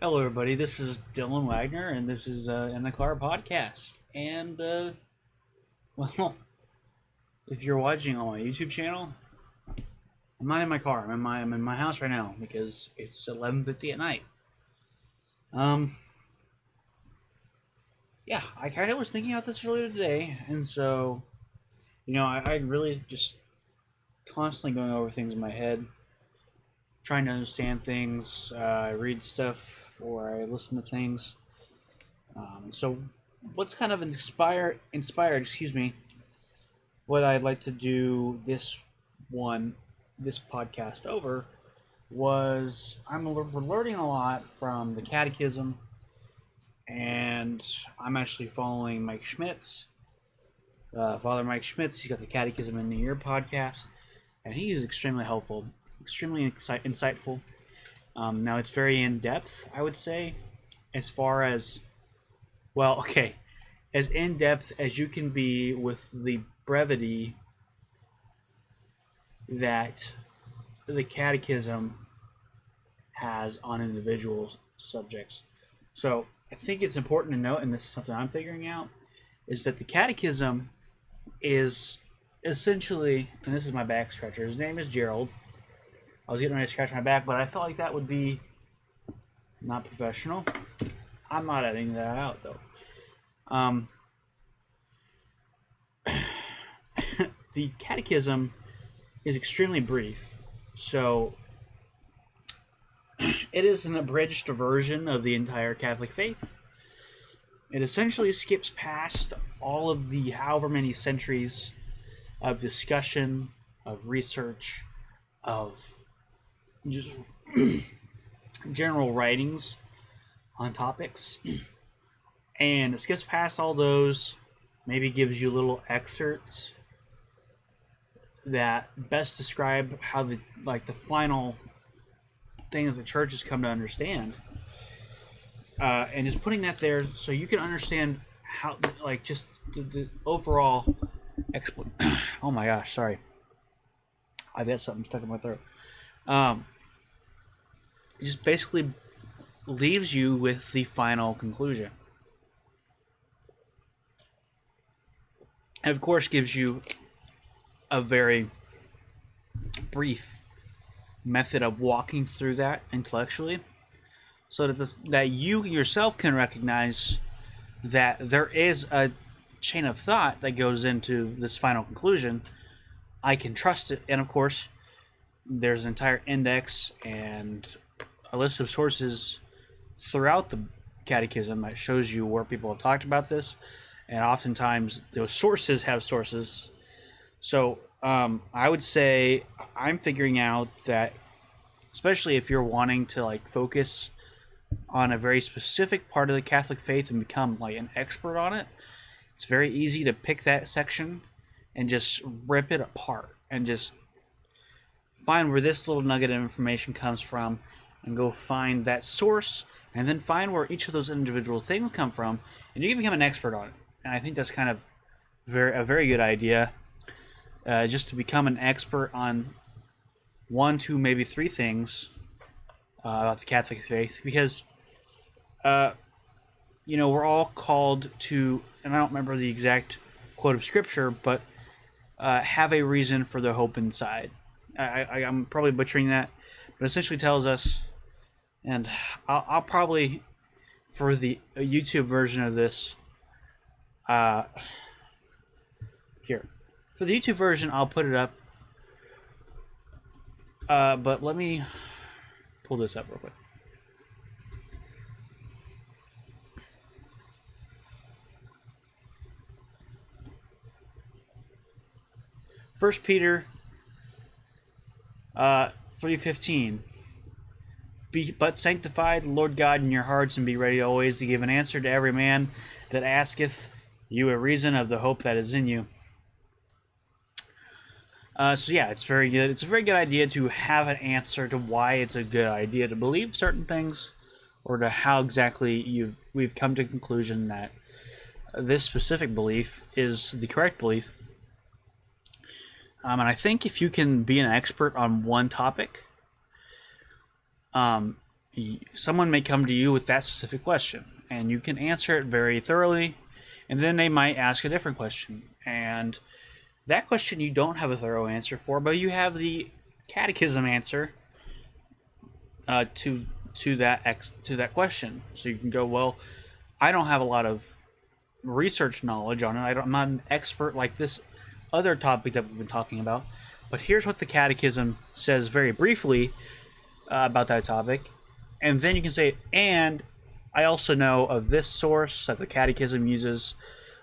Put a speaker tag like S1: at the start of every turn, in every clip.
S1: Hello, everybody. This is Dylan Wagner, and this is In the Car podcast. And well, if you're watching on my YouTube channel, I'm not in my car. I'm in my house right now because it's 11:50 at night. Um, yeah, I kind of was thinking about this earlier today, and so I really just constantly going over things in my head, trying to understand things. I read stuff or I listen to things. So what's kind of inspired, excuse me, what I'd like to do this podcast over was we're learning a lot from the Catechism, and I'm actually following Mike Schmitz, Father Mike Schmitz. He's got the Catechism in the Year podcast, and he is extremely helpful, extremely insightful. Now it's very in depth, I would say, as far as as in depth as you can be with the brevity that the Catechism has on individual subjects. So I think it's important to note, and this is something I'm figuring out, is that the Catechism is essentially, and this is my back scratcher. His name is Gerald. I was getting ready to scratch my back, but I felt like that would be not professional. I'm not editing that out, though. The Catechism is extremely brief, so it is an abridged version of the entire Catholic faith. It essentially skips past all of the however many centuries of discussion, of research, of just general writings on topics, and it skips past all those, maybe gives you little excerpts that best describe how the final thing that the church has come to understand, and just putting that there so you can understand how just the overall oh my gosh, sorry, I've got something stuck in my throat. It just basically leaves you with the final conclusion, and of course gives you a very brief method of walking through that intellectually, so that you yourself can recognize that there is a chain of thought that goes into this final conclusion. I can trust it, and of course there's an entire index and a list of sources throughout the Catechism that shows you where people have talked about this, and oftentimes those sources have sources. So I would say I'm figuring out that, especially if you're wanting to focus on a very specific part of the Catholic faith and become an expert on it, it's very easy to pick that section and just rip it apart and just find where this little nugget of information comes from and go find that source, and then find where each of those individual things come from, and you can become an expert on it. And I think that's kind of a very good idea, just to become an expert on one, two, maybe three things about the Catholic faith, because we're all called to, and I don't remember the exact quote of scripture, but have a reason for the hope inside. I'm probably butchering that, but essentially tells us, and I'll probably, for the YouTube version of this, here. For the YouTube version, I'll put it up. But let me pull this up real quick. First Peter 3:15. But sanctify the Lord God in your hearts, and be ready always to give an answer to every man that asketh you a reason of the hope that is in you. So yeah, it's very good. It's a very good idea to have an answer to why it's a good idea to believe certain things, or to how exactly we've come to the conclusion that this specific belief is the correct belief. And I think if you can be an expert on one topic, someone may come to you with that specific question, and you can answer it very thoroughly, and then they might ask a different question, and that question you don't have a thorough answer for, but you have the catechism answer to that question. So you can go, well, I don't have a lot of research knowledge on it. I'm not an expert like this other topic that we've been talking about, but here's what the catechism says very briefly about that topic. And then you can say, and I also know of this source that the catechism uses,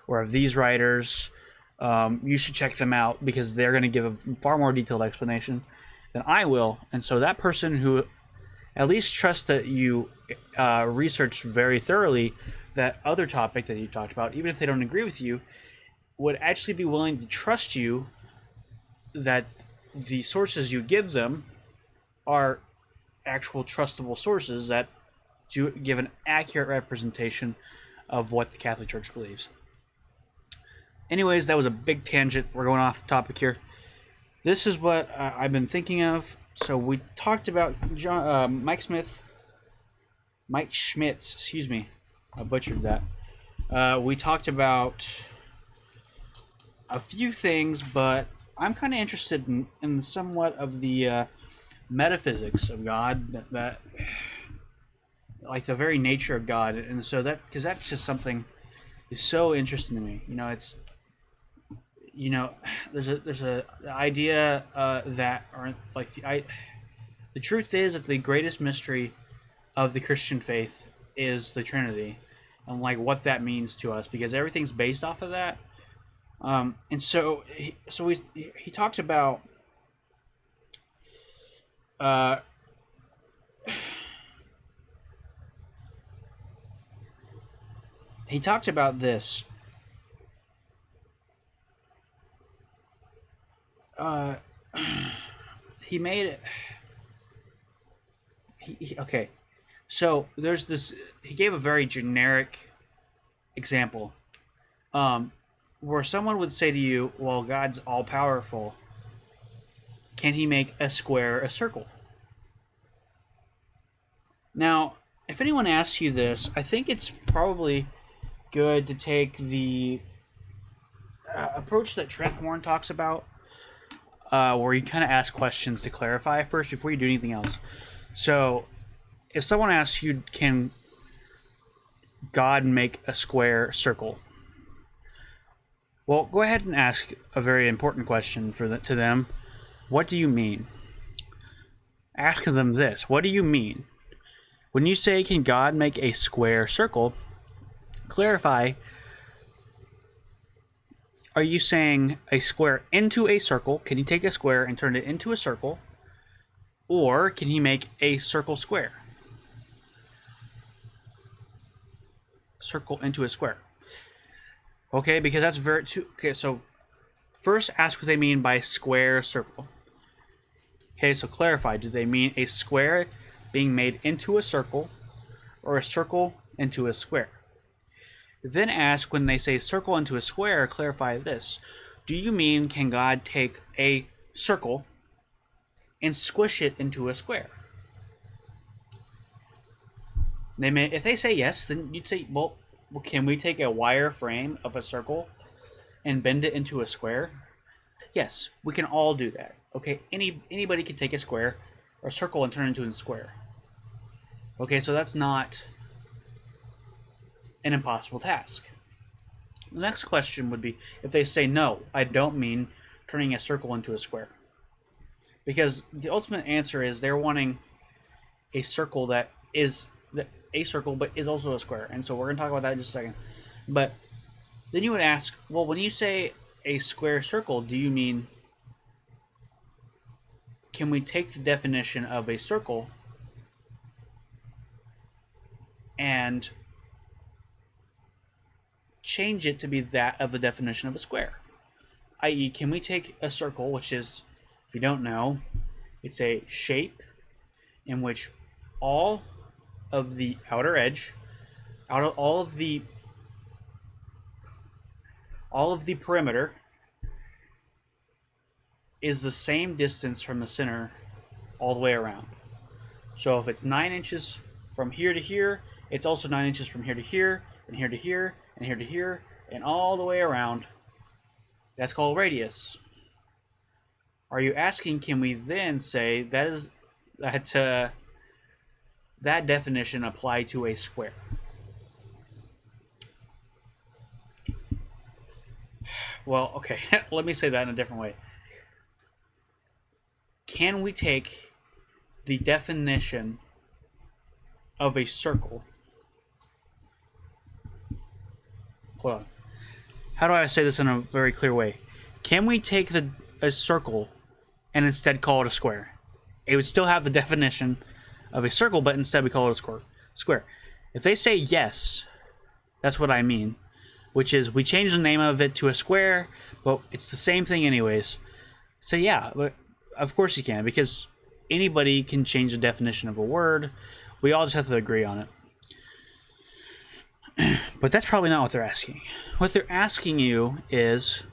S1: or of these writers. You should check them out because they're going to give a far more detailed explanation than I will. And so that person who at least trusts that you researched very thoroughly that other topic that you talked about, even if they don't agree with you, would actually be willing to trust you that the sources you give them are actual trustable sources that do give an accurate representation of what the Catholic Church believes. Anyways, that was a big tangent. We're going off topic here. This is what I've been thinking of. So we talked about Mike Schmitz, excuse me. I butchered that. We talked about a few things, but I'm kind of interested in somewhat of the metaphysics of God, that like the very nature of God, and so that because that's just something is so interesting to me. It's there's a idea that or like the truth is that the greatest mystery of the Christian faith is the Trinity, and like what that means to us, because everything's based off of that. And so he talked about he talked about this. He made it. Okay. So there's this. He gave a very generic example, where someone would say to you, "Well, God's all powerful. Can He make a square a circle?" Now, if anyone asks you this, I think it's probably good to take the approach that Trent Horn talks about, where you kind of ask questions to clarify first before you do anything else. So, if someone asks you, can God make a square circle? Well, go ahead and ask a very important question to them. What do you mean? Ask them this. What do you mean? When you say, can God make a square circle, clarify, are you saying a square into a circle? Can He take a square and turn it into a circle? Or can He make a circle square? Circle into a square. Okay, because that's okay, so first ask what they mean by square circle. Okay, so clarify, do they mean a square being made into a circle, or a circle into a square? Then ask, when they say circle into a square, clarify this. Do you mean, can God take a circle and squish it into a square? If they say yes, then you'd say, well, can we take a wire frame of a circle and bend it into a square? Yes, we can all do that. Okay, anybody can take a square or a circle and turn it into a square. Okay, so that's not an impossible task. The next question would be, if they say, no, I don't mean turning a circle into a square. Because the ultimate answer is they're wanting a circle that is a circle but is also a square. And so we're going to talk about that in just a second. But then you would ask, well, when you say a square circle, do you mean, can we take the definition of a circle and change it to be that of the definition of a square? I.e., can we take a circle, which is, if you don't know, it's a shape in which all of the outer edge, all of the perimeter is the same distance from the center all the way around. So if it's 9 inches from here to here, it's also 9 inches from here to here, and here to here, and here to here, and all the way around. That's called radius. Are you asking, can we then say that definition apply to a square? Well, okay, let me say that in a different way. Can we take the definition of a circle? Hold on. How do I say this in a very clear way? Can we take a circle and instead call it a square? It would still have the definition of a circle, but instead we call it a square. If they say yes, that's what I mean, which is we change the name of it to a square, but it's the same thing anyways. So yeah, of course you can, because anybody can change the definition of a word. We all just have to agree on it. But that's probably not what they're asking. What they're asking you is,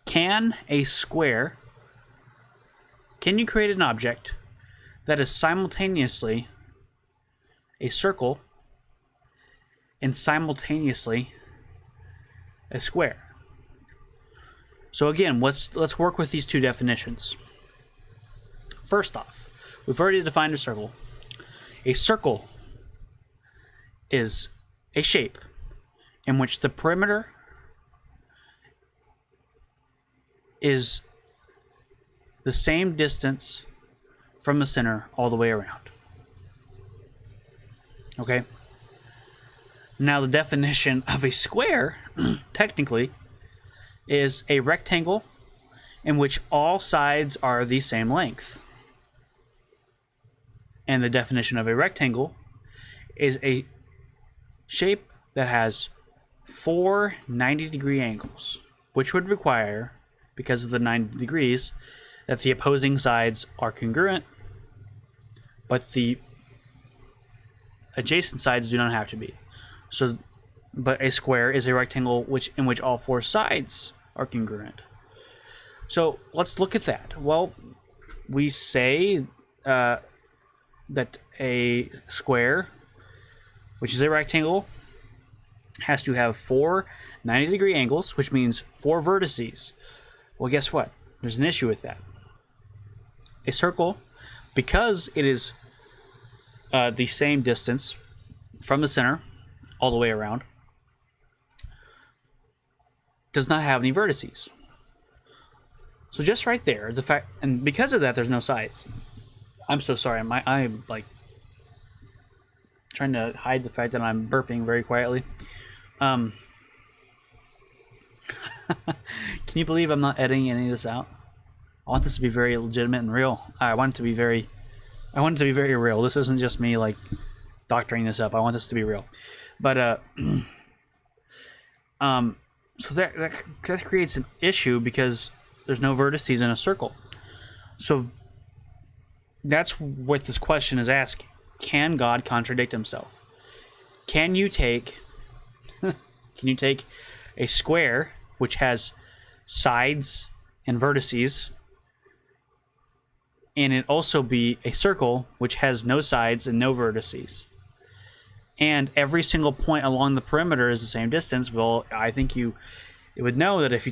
S1: can you create an object that is simultaneously a circle and simultaneously a square? So again, let's work with these two definitions. First off, we've already defined a circle. A circle is a shape in which the perimeter is the same distance from the center all the way around. Okay? Now the definition of a square, technically, is a rectangle in which all sides are the same length. And the definition of a rectangle is a shape that has 4 90-degree angles, which would require, because of the 90 degrees, that the opposing sides are congruent, but the adjacent sides do not have to be. So, but a square is a rectangle in which all 4 sides are congruent. So let's look at that. Well, we say that a square, which is a rectangle, has to have 4 90-degree angles, which means 4 vertices. Well, guess what? There's an issue with that. A circle, because it is the same distance from the center all the way around, does not have any vertices. So just right there, the fact, and because of that, there's no sides. I'm so sorry. I'm like trying to hide the fact that I'm burping very quietly. Can you believe I'm not editing any of this out? I want this to be very legitimate and real. I want it to be very real. This isn't just me like doctoring this up. I want this to be real. But so that creates an issue because there's no vertices in a circle. So that's what this question is asking. Can God contradict himself? Can you take a square which has sides and vertices, and it also be a circle which has no sides and no vertices, and every single point along the perimeter is the same distance? Well, I think you would know that if you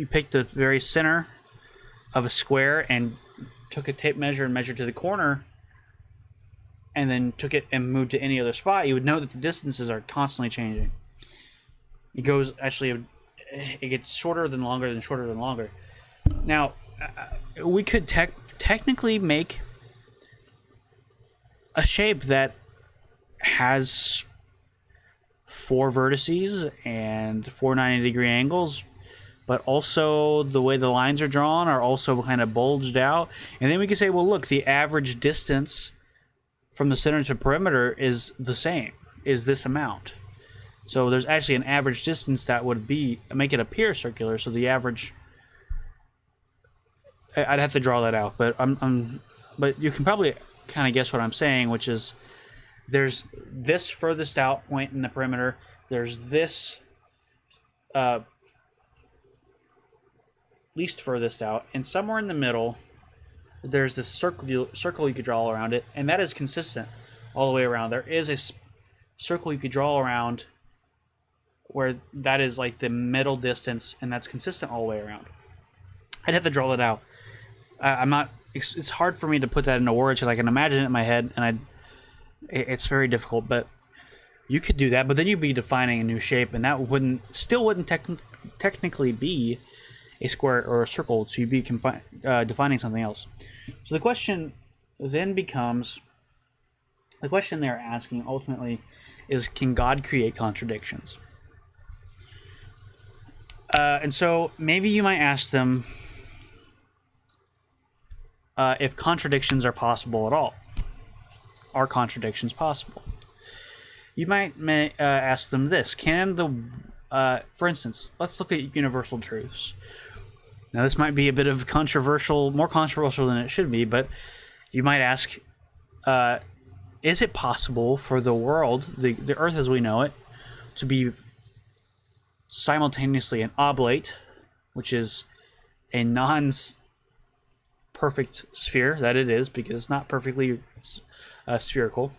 S1: pick the very center of a square and took a tape measure and measured to the corner, and then took it and moved to any other spot, you would know that the distances are constantly changing. It gets shorter than longer than shorter than longer. Now, we could technically make a shape that has 4 vertices and 4 90-degree angles, but also the way the lines are drawn are also kind of bulged out. And then we can say, well, look, the average distance from the center to perimeter is the same, is this amount. So there's actually an average distance that would make it appear circular. So the average, I'd have to draw that out, but but you can probably kind of guess what I'm saying, which is there's this furthest out point in the perimeter. There's this least furthest out, and somewhere in the middle there's this circle you could draw around it, and that is consistent all the way around. There is a circle you could draw around where that is like the middle distance, and that's consistent all the way around. I'd have to draw that out. I'm not. It's hard for me to put that into words because I can imagine it in my head, and it's very difficult. But you could do that, but then you'd be defining a new shape, and that wouldn't technically be a square or a circle. So you'd be defining something else. So the question then becomes, the question they're asking ultimately is, can God create contradictions? And so maybe you might ask them if contradictions are possible at all. Are contradictions possible? You might ask them this: can for instance, let's look at universal truths. Now, this might be a bit of more controversial than it should be, but you might ask, is it possible for the world, the Earth as we know it, to be simultaneously an oblate, which is a non-perfect sphere, that it is, because it's not perfectly spherical.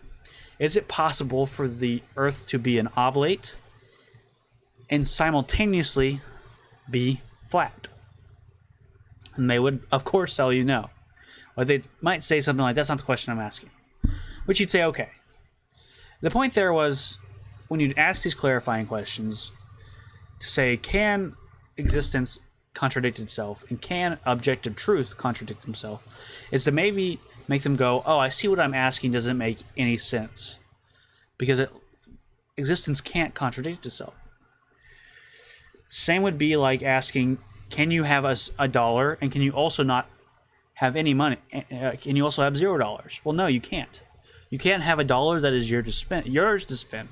S1: Is it possible for the Earth to be an oblate and simultaneously be flat? And they would, of course, tell you no. Or they might say something like, that's not the question I'm asking. Which you'd say, okay. The point there was, when you'd ask these clarifying questions, to say, can existence contradict itself, and can objective truth contradict himself, is to maybe make them go, oh, I see what I'm asking doesn't make any sense. Because existence can't contradict itself. Same would be like asking, can you have a dollar, and can you also not have any money? Can you also have $0? Well, no, you can't. You can't have a dollar that is yours to spend.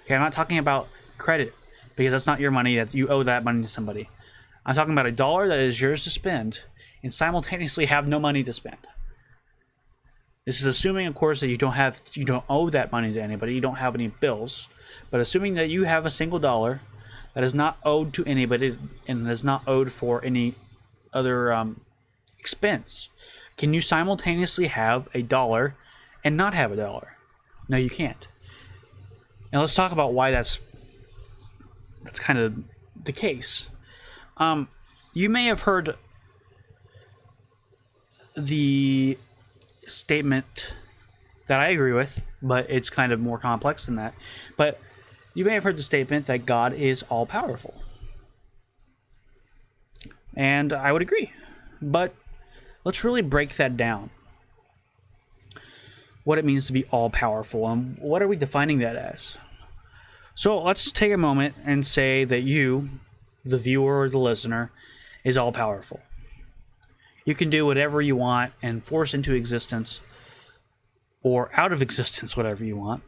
S1: Okay, I'm not talking about credit, because that's not your money, that you owe that money to somebody. I'm talking about a dollar that is yours to spend and simultaneously have no money to spend. This is assuming, of course, that you don't owe that money to anybody, you don't have any bills, but assuming that you have a single dollar that is not owed to anybody and is not owed for any other expense. Can you simultaneously have a dollar and not have a dollar? No, you can't. Now let's talk about why that's kind of the case. You may have heard the statement that I agree with, but it's kind of more complex than that. But you may have heard the statement that God is all-powerful. And I would agree. But let's really break that down. What it means to be all-powerful, and what are we defining that as? So let's take a moment and say that you, the viewer or the listener, is all-powerful. You can do whatever you want and force into existence or out of existence whatever you want.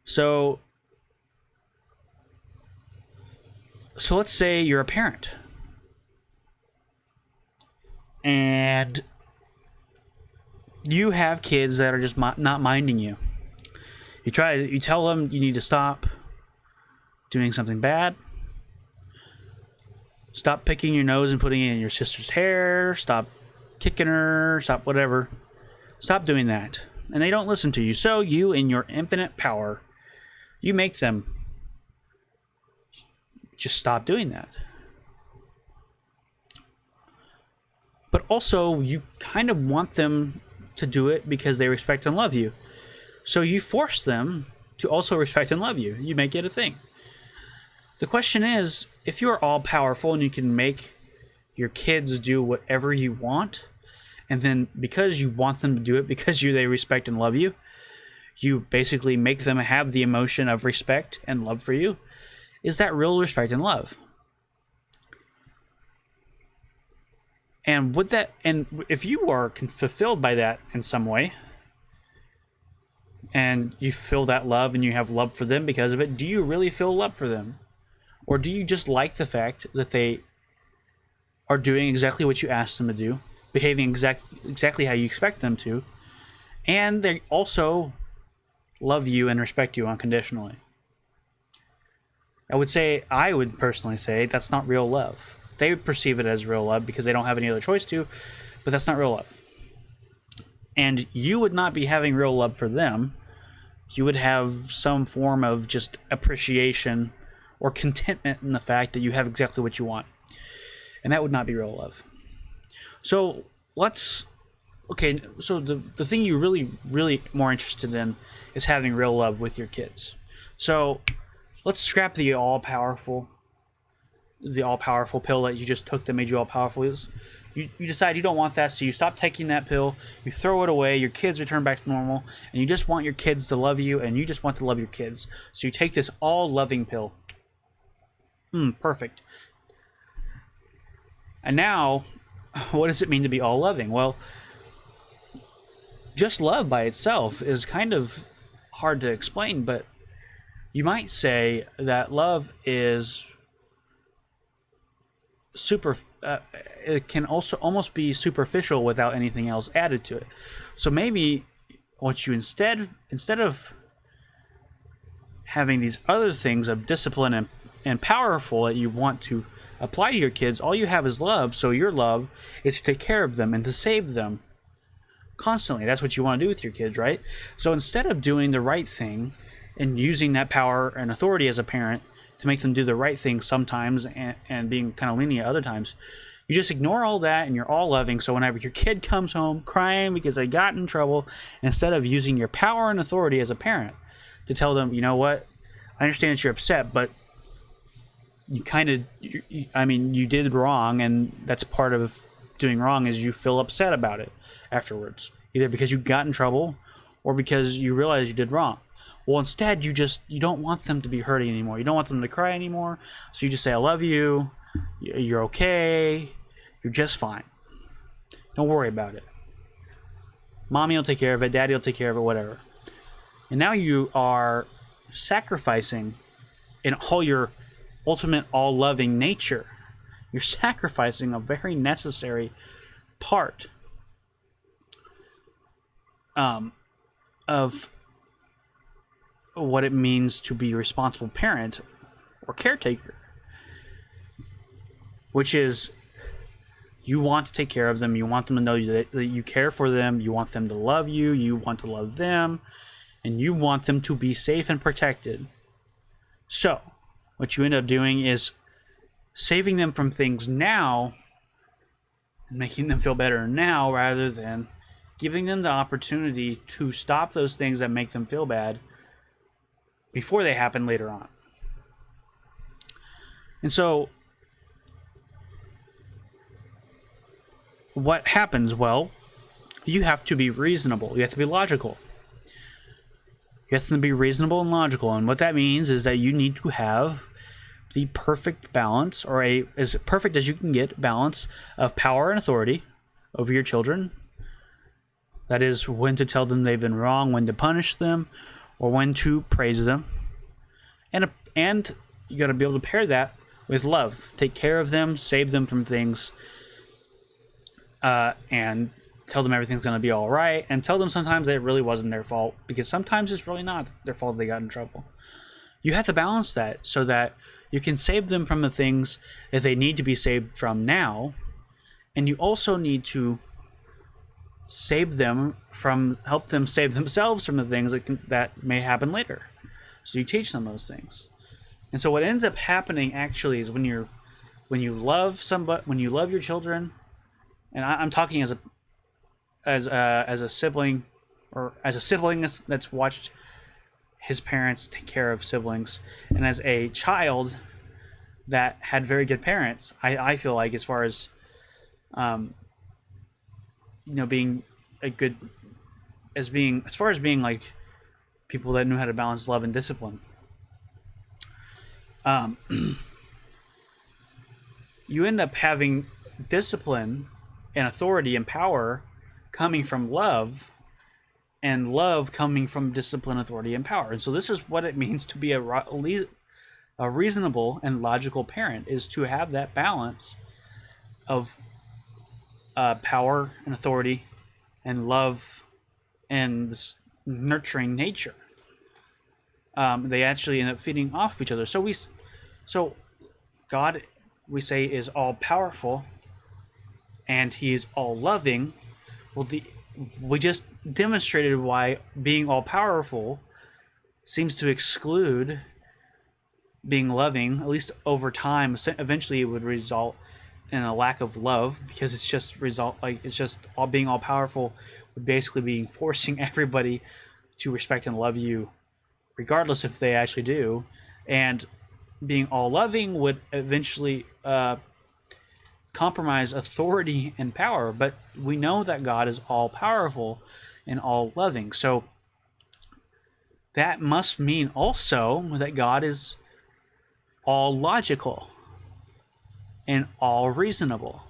S1: So let's say you're a parent. And you have kids that are just not minding you. You tell them you need to stop doing something bad. Stop picking your nose and putting it in your sister's hair. Stop kicking her. Stop whatever. Stop doing that. And they don't listen to you. So you, in your infinite power, you make them just stop doing that. But also, you kind of want them to do it because they respect and love you. So you force them to also respect and love you. You make it a thing. The question is, if you're all-powerful and you can make your kids do whatever you want, and then because you want them to do it, because they respect and love you, you basically make them have the emotion of respect and love for you, is that real respect and love? And if you are fulfilled by that in some way, and you feel that love and you have love for them because of it, do you really feel love for them? Or do you just like the fact that they are doing exactly what you asked them to do, behaving exactly how you expect them to, and they also love you and respect you unconditionally? I would personally say that's not real love. They would perceive it as real love because they don't have any other choice to, but that's not real love. And you would not be having real love for them. You would have some form of just appreciation or contentment in the fact that you have exactly what you want. And that would not be real love. So so the thing you're really more interested in is having real love with your kids. So let's scrap the all-powerful pill that you just took that made you all-powerful. You decide you don't want that, so you stop taking that pill, you throw it away, your kids return back to normal, and you just want your kids to love you, and you just want to love your kids. So you take this all-loving pill. Perfect. And now, what does it mean to be all-loving? Well, just love by itself is kind of hard to explain, but you might say that love is it can also almost be superficial without anything else added to it. So maybe what you instead of having these other things of discipline and powerful that you want to apply to your kids, all you have is love. So your love is to take care of them and to save them constantly. That's what you want to do with your kids, right? So instead of doing the right thing and using that power and authority as a parent to make them do the right thing sometimes and being kind of lenient other times, you just ignore all that and you're all loving. So whenever your kid comes home crying because they got in trouble, instead of using your power and authority as a parent to tell them, you know what, I understand that you're upset, but you you did wrong, and that's part of doing wrong is you feel upset about it afterwards, either because you got in trouble or because you realize you did wrong. Well, instead, you don't want them to be hurting anymore. You don't want them to cry anymore. So you just say, I love you. You're okay. You're just fine. Don't worry about it. Mommy will take care of it. Daddy will take care of it, whatever. And now you are sacrificing in all your ultimate all-loving nature. You're sacrificing a very necessary part of what it means to be a responsible parent or caretaker, which is you want to take care of them, you want them to know that you care for them, you want them to love you, you want to love them, and you want them to be safe and protected. So what you end up doing is saving them from things now and making them feel better now, rather than giving them the opportunity to stop those things that make them feel bad before they happen later on. And so what happens? Well, you have to be reasonable. You have to be logical. You have to be reasonable and logical. And what that means is that you need to have the perfect balance, or as perfect as you can get balance of power and authority over your children. That is, when to tell them they've been wrong, when to punish them, or when to praise them. And you got to be able to pair that with love. Take care of them, save them from things, and tell them everything's going to be all right, and tell them sometimes that it really wasn't their fault, because sometimes it's really not their fault they got in trouble. You have to balance that so that you can save them from the things that they need to be saved from now, and you also need to help them save themselves from the things that may happen later. So you teach them those things. And so what ends up happening actually is when you love somebody, when you love your children, and I'm talking as a sibling, or as a sibling that's watched his parents take care of siblings, and as a child that had very good parents, I feel like, as far as being being like people that knew how to balance love and discipline. You end up having discipline and authority and power coming from love, and love coming from discipline, authority, and power. And so this is what it means to be a reasonable and logical parent, is to have that balance of power and authority and love and this nurturing nature. They actually end up feeding off each other. So God, we say, is all powerful, and He is all loving. Well, we just demonstrated why being all powerful seems to exclude being loving, at least over time. Eventually it would result in a lack of love, because it's just all being all powerful would basically be forcing everybody to respect and love you regardless if they actually do. And being all loving would eventually compromise authority and power. But we know that God is all powerful and all loving, so that must mean also that God is all logical and all reasonable.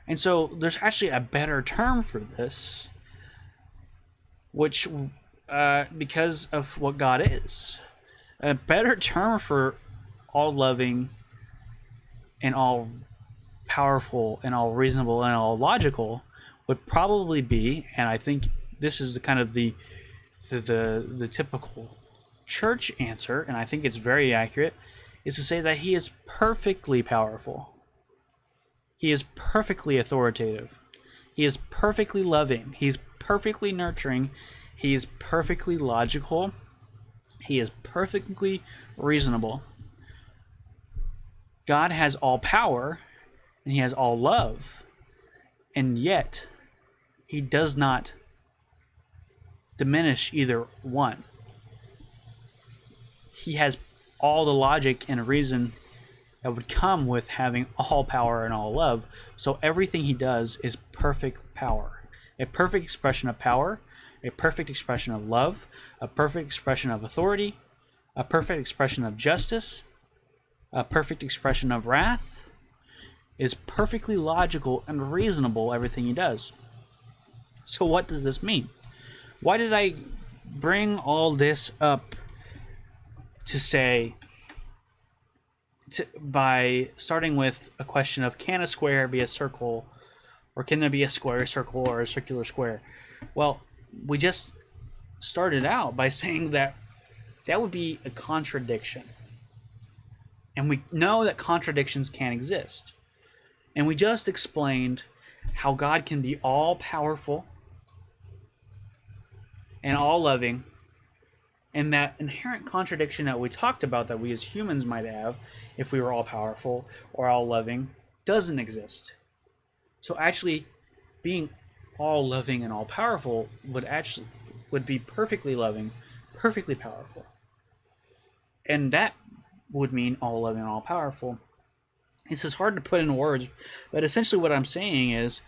S1: And so there's actually a better term for this, which because of what God is, a better term for all loving and all powerful and all reasonable and all logical would probably be, and I think this is the kind of the typical church answer, and I think it's very accurate, is to say that he is perfectly powerful. He is perfectly authoritative. He is perfectly loving. He's perfectly nurturing. He is perfectly logical. He is perfectly reasonable. God has all power and he has all love, and yet he does not diminish either one. He has all the logic and reason that would come with having all power and all love. So everything he does is perfect power, a perfect expression of power, a perfect expression of love, a perfect expression of authority, a perfect expression of justice, a perfect expression of wrath. Is perfectly logical and reasonable, everything he does. So what does this mean? Why did I bring all this up to say, by starting with a question of, can a square be a circle, or can there be a square circle or a circular square? Well, we just started out by saying that would be a contradiction. And we know that contradictions can exist. And we just explained how God can be all powerful and all loving, and that inherent contradiction that we talked about that we as humans might have if we were all powerful or all loving doesn't exist. So actually being all loving and all powerful would be perfectly loving, perfectly powerful. And that would mean all loving and all powerful. This is hard to put in words, but essentially what I'm saying is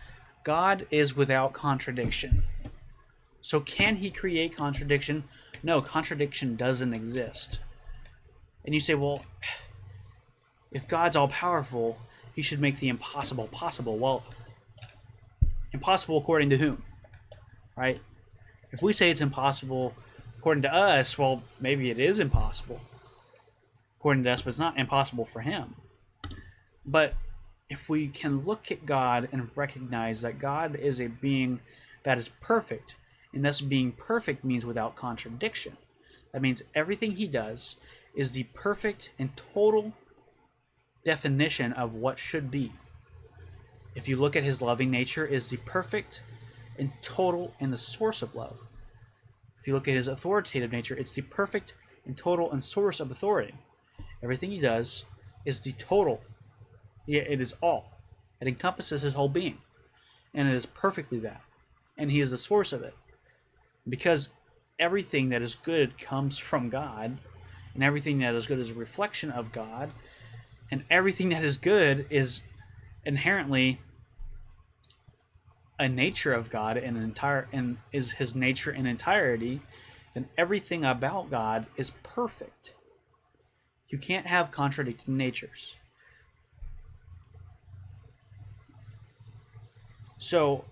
S1: God is without contradiction. So can he create contradiction? No, contradiction doesn't exist. And you say, well, if God's all powerful, he should make the impossible possible. Well, impossible according to whom? Right? If we say it's impossible according to us, well, maybe it is impossible according to us, but it's not impossible for him. But if we can look at God and recognize that God is a being that is perfect, and thus being perfect means without contradiction. That means everything he does is the perfect and total definition of what should be. If you look at his loving nature, is the perfect and total and the source of love. If you look at his authoritative nature, it's the perfect and total and source of authority. Everything he does is the total. It is all. It encompasses his whole being. And it is perfectly that. And he is the source of it. Because everything that is good comes from God, and everything that is good is a reflection of God, and everything that is good is inherently a nature of God and is his nature in entirety, and everything about God is perfect. You can't have contradicting natures. So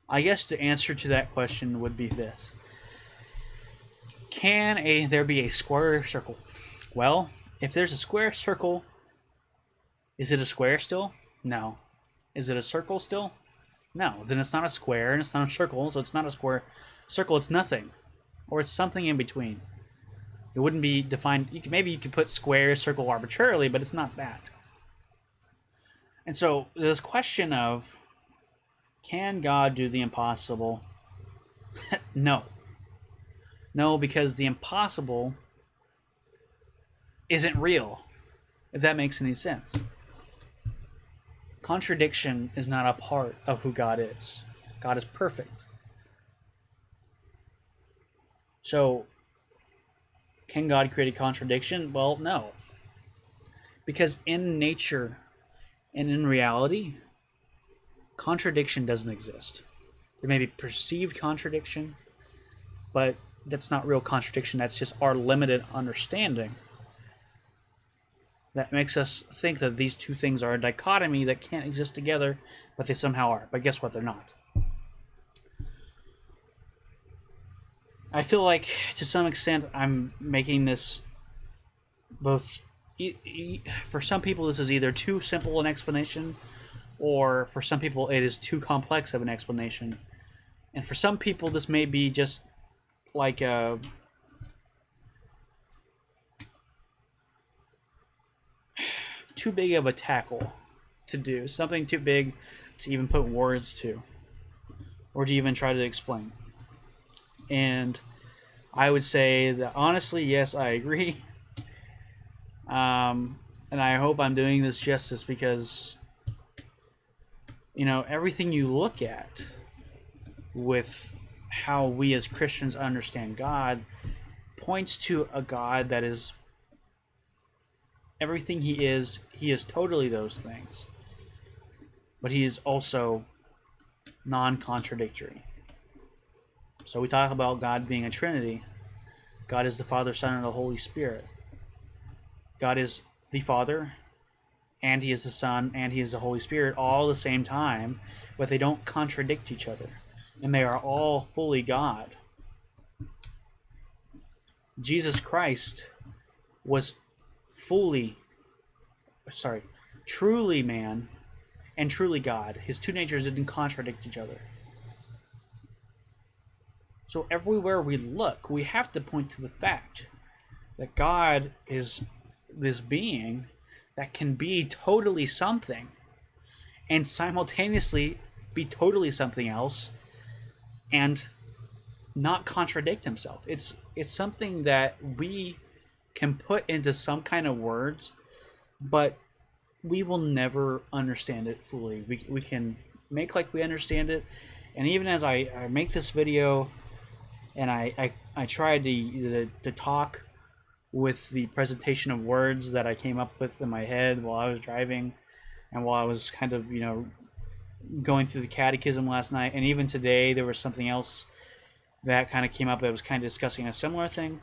S1: I guess the answer to that question would be this. Can there be a square circle? Well, if there's a square circle, is it a square still? No. Is it a circle still? No. Then it's not a square and it's not a circle, so it's not a square circle, it's nothing. Or it's something in between. It wouldn't be defined. Maybe you could put square, circle arbitrarily, but it's not that. And so this question of, Can God do the impossible? No. No, because the impossible isn't real, if that makes any sense. Contradiction is not a part of who God is. God is perfect. So, can God create a contradiction? Well, no. Because in nature and in reality, contradiction doesn't exist. There may be perceived contradiction, but that's not real contradiction. That's just our limited understanding that makes us think that these two things are a dichotomy that can't exist together, but they somehow are. But guess what? They're not. I feel like, to some extent, I'm making this both... For some people, this is either too simple an explanation, or for some people, it is too complex of an explanation. And for some people, this may be just like a... too big of a tackle to do. Something too big to even put words to, or to even try to explain. And I would say that, honestly, yes, I agree. And I hope I'm doing this justice, because, you know, everything you look at with how we as Christians understand God points to a God that is everything he is totally those things. But he is also non-contradictory. So we talk about God being a Trinity. God is the Father, Son, and the Holy Spirit. God is the Father, and he is the Son, and he is the Holy Spirit all at the same time, but they don't contradict each other. And they are all fully God. Jesus Christ was truly man and truly God. His two natures didn't contradict each other. So everywhere we look, we have to point to the fact that God is this being that can be totally something and simultaneously be totally something else and not contradict himself. It's something that we can put into some kind of words, but we will never understand it fully. We can make like we understand it, and even as I make this video and I try to talk with the presentation of words that I came up with in my head while I was driving and while I was kind of, you know, going through the catechism last night, and even today there was something else that kind of came up that was kind of discussing a similar thing.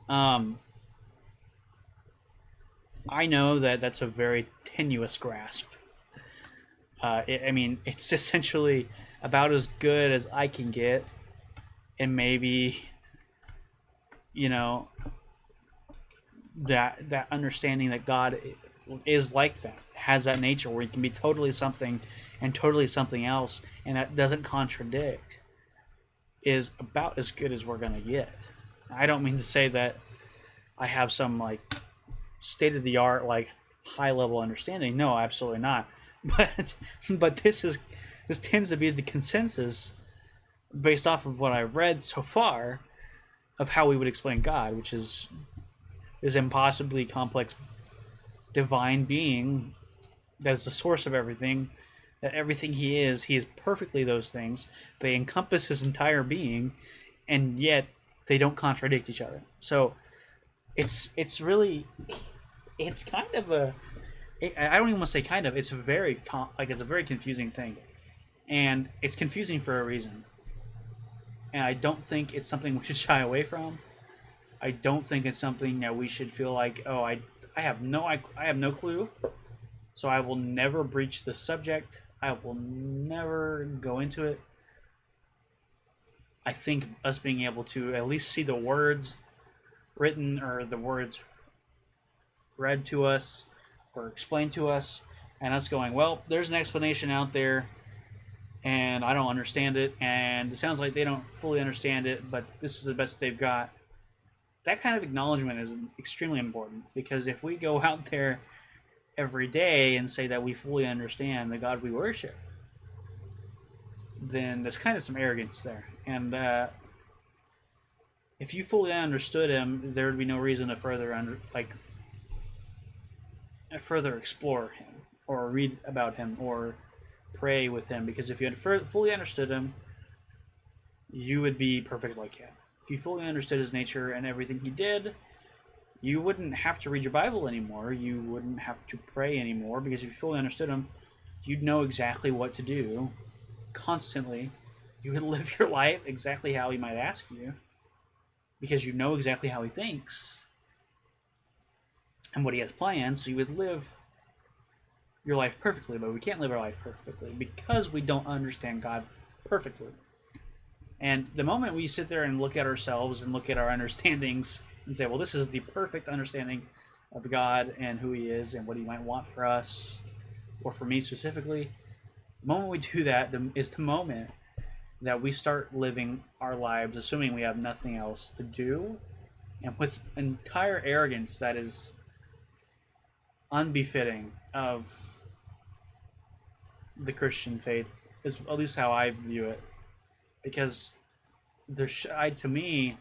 S1: I know that that's a very tenuous grasp. I mean, it's essentially about as good as I can get, and maybe, you know, that understanding that God is like that, has that nature where he can be totally something and totally something else, and that doesn't contradict, is about as good as we're gonna get. I don't mean to say that I have some like state-of-the-art, like high-level understanding. No, absolutely not. But this tends to be the consensus based off of what I've read so far of how we would explain God, which is this impossibly complex divine being that is the source of everything, that everything he is perfectly those things. They encompass his entire being, and yet they don't contradict each other. So it's really, it's kind of a, I don't even want to say kind of, it's very it's a very confusing thing, and it's confusing for a reason. And I don't think it's something we should shy away from. I don't think it's something that we should feel like, oh, I have no clue, so I will never breach the subject. I will never go into it. I think us being able to at least see the words written or the words read to us or explained to us, and us going, well, there's an explanation out there, and I don't understand it, and it sounds like they don't fully understand it, but this is the best they've got. That kind of acknowledgement is extremely important, because if we go out there every day and say that we fully understand the God we worship, then there's kind of some arrogance there. And if you fully understood him, there would be no reason to further explore him or read about him or pray with him, because if you had fully understood him, you would be perfect like him. If you fully understood his nature and everything he did, you wouldn't have to read your Bible anymore. You wouldn't have to pray anymore, because if you fully understood him, you'd know exactly what to do constantly. You would live your life exactly how he might ask you, because you know exactly how he thinks and what he has planned, so you would live your life perfectly. But we can't live our life perfectly because we don't understand God perfectly. And the moment we sit there and look at ourselves and look at our understandings and say, well, this is the perfect understanding of God and who he is and what he might want for us, or for me specifically, the moment we do that is the moment that we start living our lives assuming we have nothing else to do, and with entire arrogance that is unbefitting of the Christian faith, is at least how I view it. Because to me,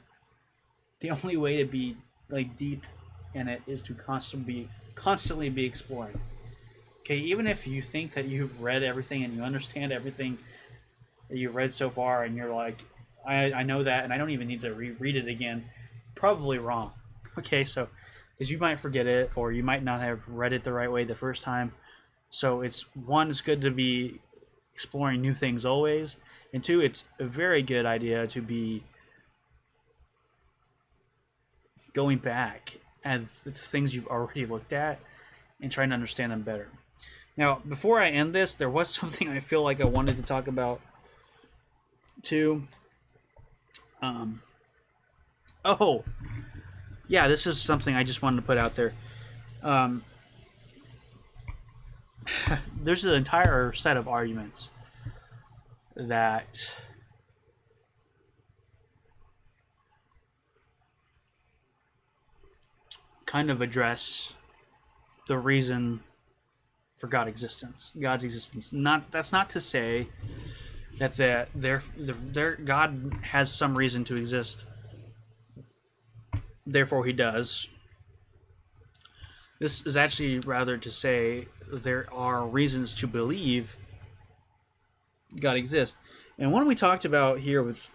S1: the only way to be like deep in it is to constantly be exploring. Okay, even if you think that you've read everything and you understand everything that you've read so far, and you're like, I know that, and I don't even need to reread it again, probably wrong. Okay, so because you might forget it, or you might not have read it the right way the first time. So it's good to be exploring new things always, and two, it's a very good idea to be going back at the things you've already looked at and trying to understand them better. Now, before I end this, there was something I feel like I wanted to talk about too. Oh, yeah, this is something I just wanted to put out there. There's an entire set of arguments that kind of address the reason for God's existence. That's not to say that God has some reason to exist, therefore he does. This is actually rather to say there are reasons to believe God exists. And one we talked about here with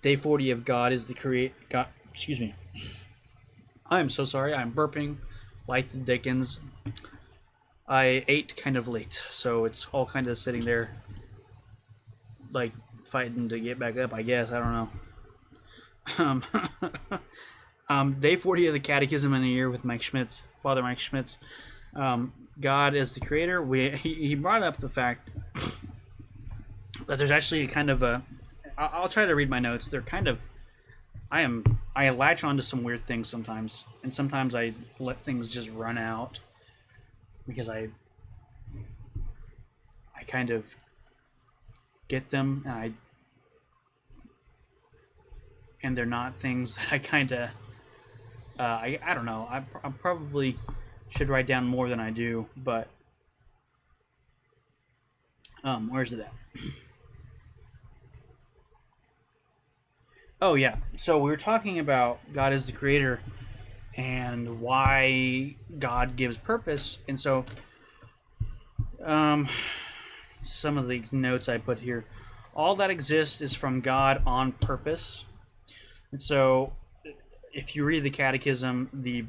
S1: day 40 of God is the create God. Excuse me. I am so sorry. I'm burping like the Dickens. I ate kind of late, so it's all kind of sitting there, like fighting to get back up, I guess. I don't know. Day 40 of the Catechism in a Year with Father Mike Schmitz. God is the creator. He brought up the fact that there's actually kind of I'll try to read my notes. They're kind of, I latch onto some weird things sometimes, and sometimes I let things just run out because I kind of get them, and they're not things that I kind of I don't know. I probably should write down more than I do, but where's it at? Oh yeah. So we were talking about God as the creator and why God gives purpose, and so some of the notes I put here. All that exists is from God on purpose. And so if you read the Catechism, the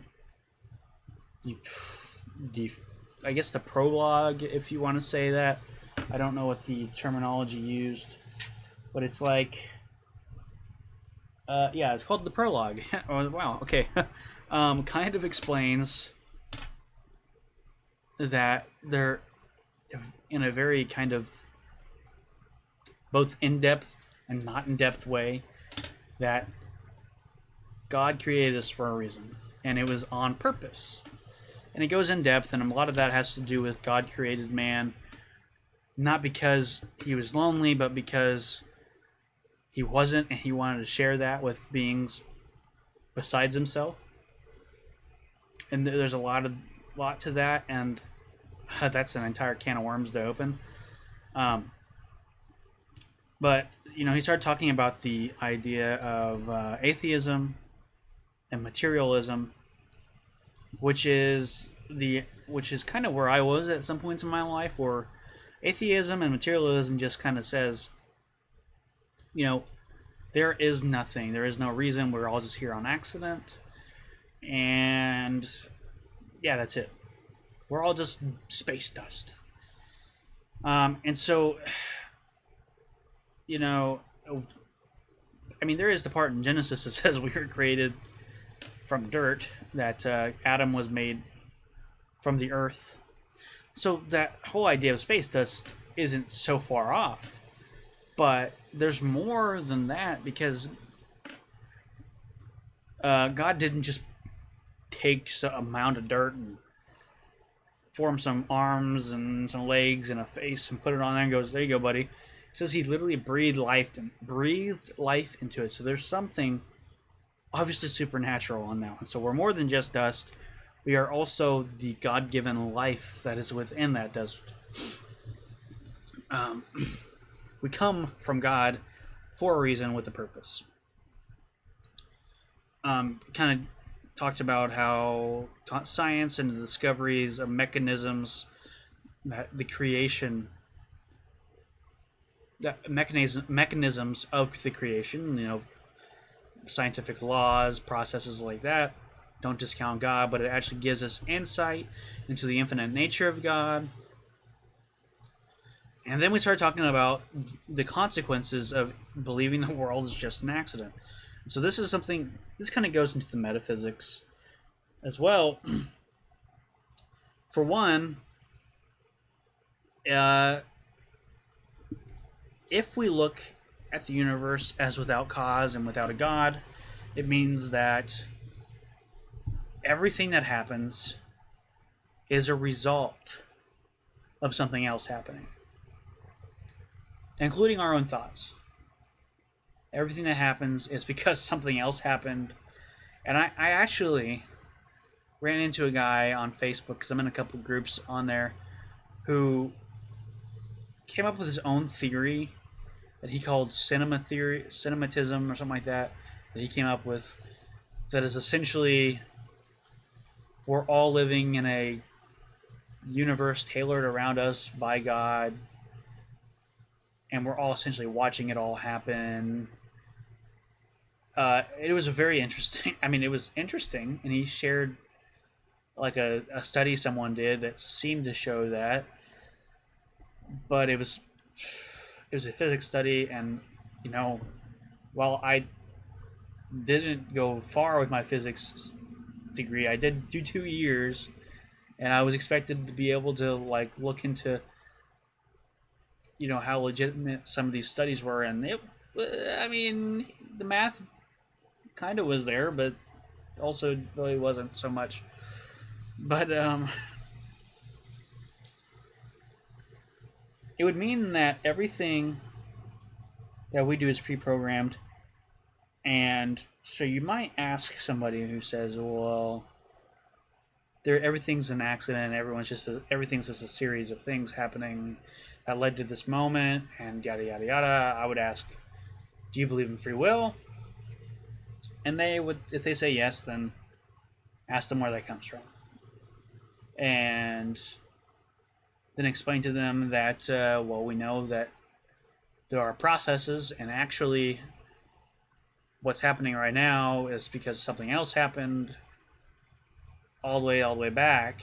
S1: I guess the prologue, if you want to say that, I don't know what the terminology used, but it's like yeah, it's called the prologue. Oh, wow, okay. Kind of explains that they're in a very kind of both in-depth and not in-depth way that God created us for a reason, and it was on purpose. And it goes in depth, and a lot of that has to do with God created man not because he was lonely, but because he wasn't, and he wanted to share that with beings besides himself. And there's a lot to that, and that's an entire can of worms to open. But he started talking about the idea of atheism and materialism, which is kind of where I was at some points in my life, where atheism and materialism just kind of says, you know, there is nothing, there is no reason, we're all just here on accident, and yeah, that's it. We're all just space dust. And so, you know, I mean, there is the part in Genesis that says we were created from dirt, that Adam was made from the earth. So that whole idea of space dust isn't so far off. But there's more than that, because God didn't just take a mound of dirt and form some arms and some legs and a face and put it on there and goes, there you go, buddy. It says he literally breathed life into it. So there's something obviously supernatural on that one. So we're more than just dust. We are also the God-given life that is within that dust. We come from God for a reason, with a purpose. Kind of talked about how science and the discoveries of mechanisms, that the creation, mechanisms of the creation, scientific laws, processes like that, don't discount God, but it actually gives us insight into the infinite nature of God. And then we started talking about the consequences of believing the world is just an accident. And so this kind of goes into the metaphysics as well. For one, if we look at the universe as without cause and without a God, it means that everything that happens is a result of something else happening, including our own thoughts. Everything that happens is because something else happened. And I actually ran into a guy on Facebook, because I'm in a couple groups on there, who came up with his own theory that he called cinematism or something like that he came up with, that is essentially we're all living in a universe tailored around us by God, and we're all essentially watching it all happen. It was very interesting. I mean, it was interesting, and he shared like a study someone did that seemed to show that, but it was a physics study, and while I didn't go far with my physics degree, I did do 2 years, and I was expected to be able to like look into how legitimate some of these studies were, and the math kind of was there, but also really wasn't so much. But it would mean that everything that we do is pre-programmed. And so you might ask somebody who says, well, everything's an accident, everything's just a series of things happening that led to this moment, and yada yada yada. I would ask, do you believe in free will? And they would, if they say yes, then ask them where that comes from, and then explain to them that we know that there are processes, and actually what's happening right now is because something else happened all the way back,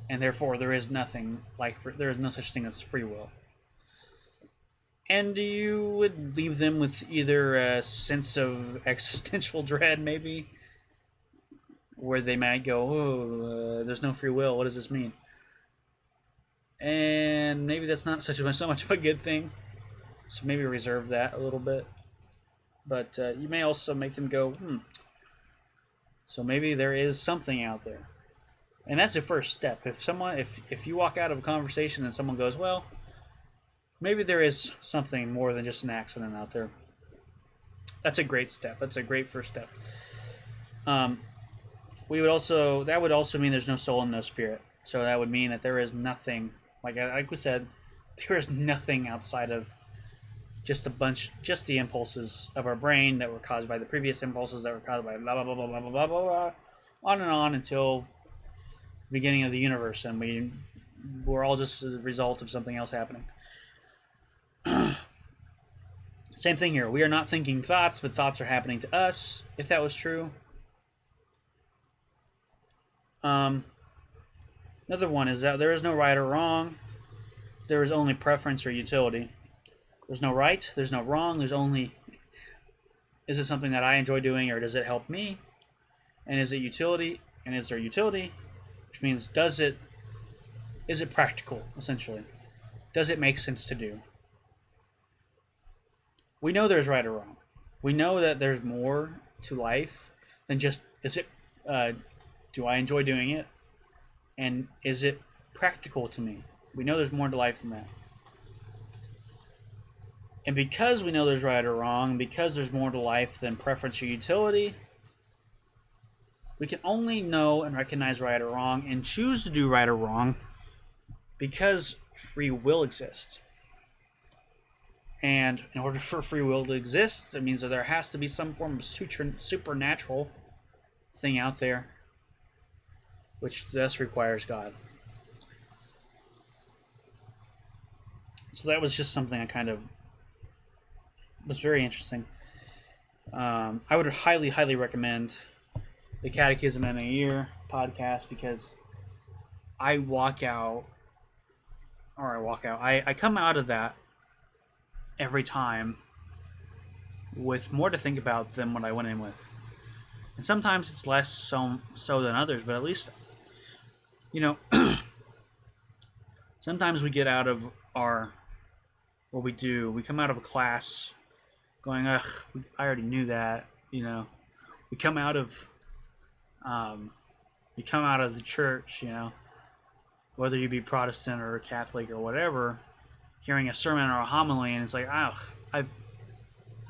S1: and therefore there is nothing there is no such thing as free will. And you would leave them with either a sense of existential dread, maybe, where they might go, "Oh, there's no free will. What does this mean?" And maybe that's not so much of a good thing. So maybe reserve that a little bit. But you may also make them go, so maybe there is something out there. And that's the first step. If you walk out of a conversation and someone goes, well, maybe there is something more than just an accident out there, that's a great step. That's a great first step. That would also mean there's no soul and no spirit. So that would mean that there is nothing, like we said, there is nothing outside of just the impulses of our brain that were caused by the previous impulses that were caused by blah blah blah blah blah blah blah blah, on and on until the beginning of the universe, and we're all just a result of something else happening. Same thing here. We are not thinking thoughts, but thoughts are happening to us. If that was true. Another one is that there is no right or wrong. There is only preference or utility. There's no right, there's no wrong, there's only, is it something that I enjoy doing, or does it help me? And is it utility? And is there utility? Which means, is it practical, essentially? Does it make sense to do? We know there's right or wrong. We know that there's more to life than just, do I enjoy doing it? And is it practical to me? We know there's more to life than that. And because we know there's right or wrong, because there's more to life than preference or utility, we can only know and recognize right or wrong and choose to do right or wrong because free will exists. And in order for free will to exist, it means that there has to be some form of supernatural thing out there, which thus requires God. So that was just something I kind of was very interesting. I would highly, highly recommend the Catechism in a Year podcast, because I come out of that every time with more to think about than what I went in with. And sometimes it's less so than others, but at least, sometimes we get out of we come out of a class going, ugh, I already knew that, we come out of the church, whether you be Protestant or Catholic or whatever, hearing a sermon or a homily, and it's like, oh, I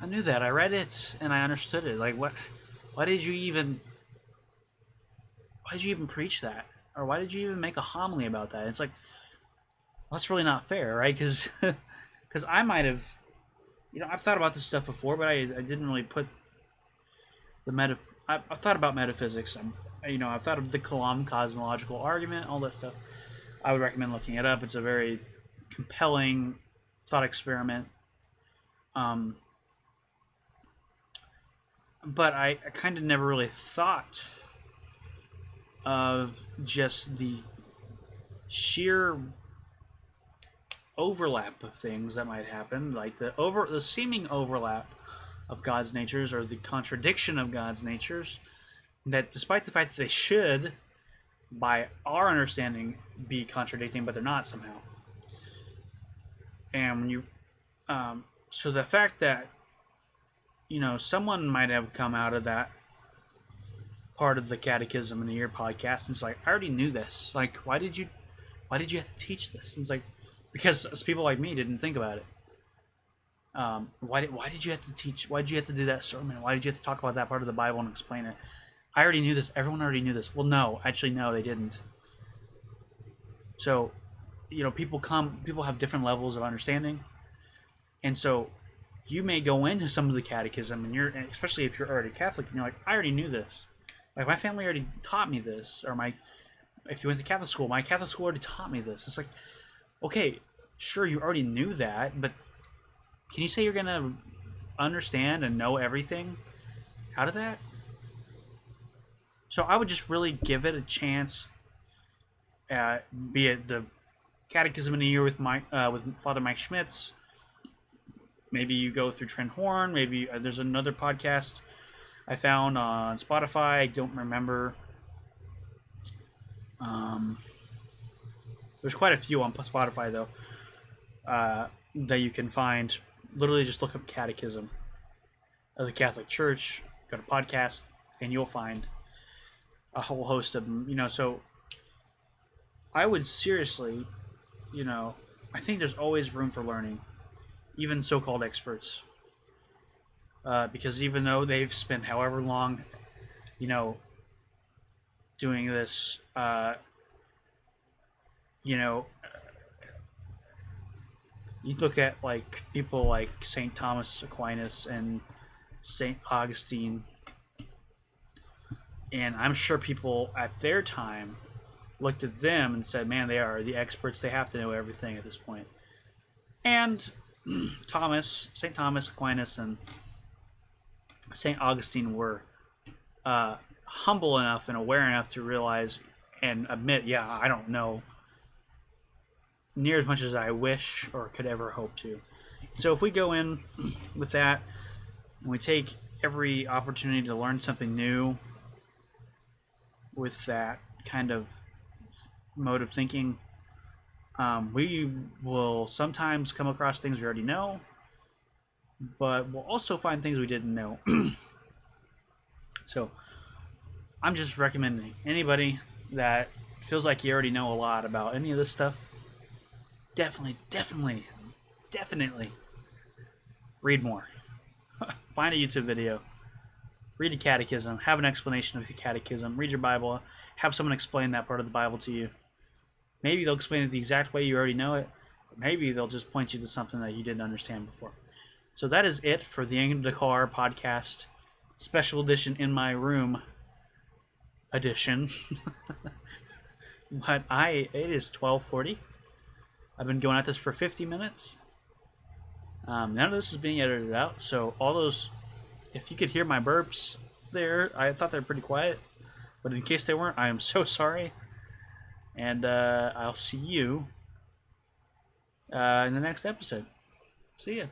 S1: knew that, I read it and I understood it. Like, why did you even preach that? Or why did you even make a homily about that? It's like, well, that's really not fair, right? Because I might have, I've thought about this stuff before, but I didn't really put I've thought about metaphysics. I've thought of the Kalam cosmological argument, all that stuff. I would recommend looking it up. It's a very compelling thought experiment. But I kind of never really thought of just the sheer overlap of things that might happen, like the seeming overlap of God's natures, or the contradiction of God's natures, that despite the fact that they should, by our understanding, be contradicting, but they're not somehow. And when you, so the fact that, someone might have come out of that part of the Catechism in a Year podcast and it's like, I already knew this. Like, why did you have to teach this? And it's like, because people like me didn't think about it. Why did you have to teach? Why did you have to do that sermon? Why did you have to talk about that part of the Bible and explain it? I already knew this. Everyone already knew this. Well, no, actually, no, they didn't. So, people have different levels of understanding, and so you may go into some of the Catechism, and especially if you're already Catholic, and you're like, I already knew this. Like, my family already taught me this, or if you went to Catholic school, my Catholic school already taught me this. It's like, okay, sure, you already knew that, but can you say you're going to understand and know everything out of that? So I would just really give it a chance, be it the Catechism in a Year with Father Mike Schmitz. Maybe you go through Trent Horn. Maybe there's another podcast I found on Spotify. I don't remember. There's quite a few on Spotify, though, that you can find. Literally just look up Catechism of the Catholic Church, go to podcast, and you'll find a whole host of them. So I would seriously, I think there's always room for learning, even so-called experts. Because even though they've spent however long, doing this, You look at like people like Saint Thomas Aquinas and Saint Augustine, and I'm sure people at their time looked at them and said, "Man, they are the experts. They have to know everything at this point." And Saint Thomas Aquinas, and Saint Augustine were humble enough and aware enough to realize and admit, "Yeah, I don't know near as much as I wish or could ever hope to." So if we go in with that and we take every opportunity to learn something new with that kind of mode of thinking, we will sometimes come across things we already know, but we'll also find things we didn't know. So I'm just recommending anybody that feels like you already know a lot about any of this stuff, definitely read more. Find a YouTube video, read a catechism, have an explanation of the catechism, read your Bible, have someone explain that part of the Bible to you. Maybe they'll explain it the exact way you already know it. Maybe they'll just point you to something that you didn't understand before. So that is it for the In the Car podcast, special edition in my room edition. But it is 12:40. I've been going at this for 50 minutes. None of this is being edited out, so all those, if you could hear my burps there, I thought they were pretty quiet, but in case they weren't, I am so sorry. And I'll see you in the next episode. See ya.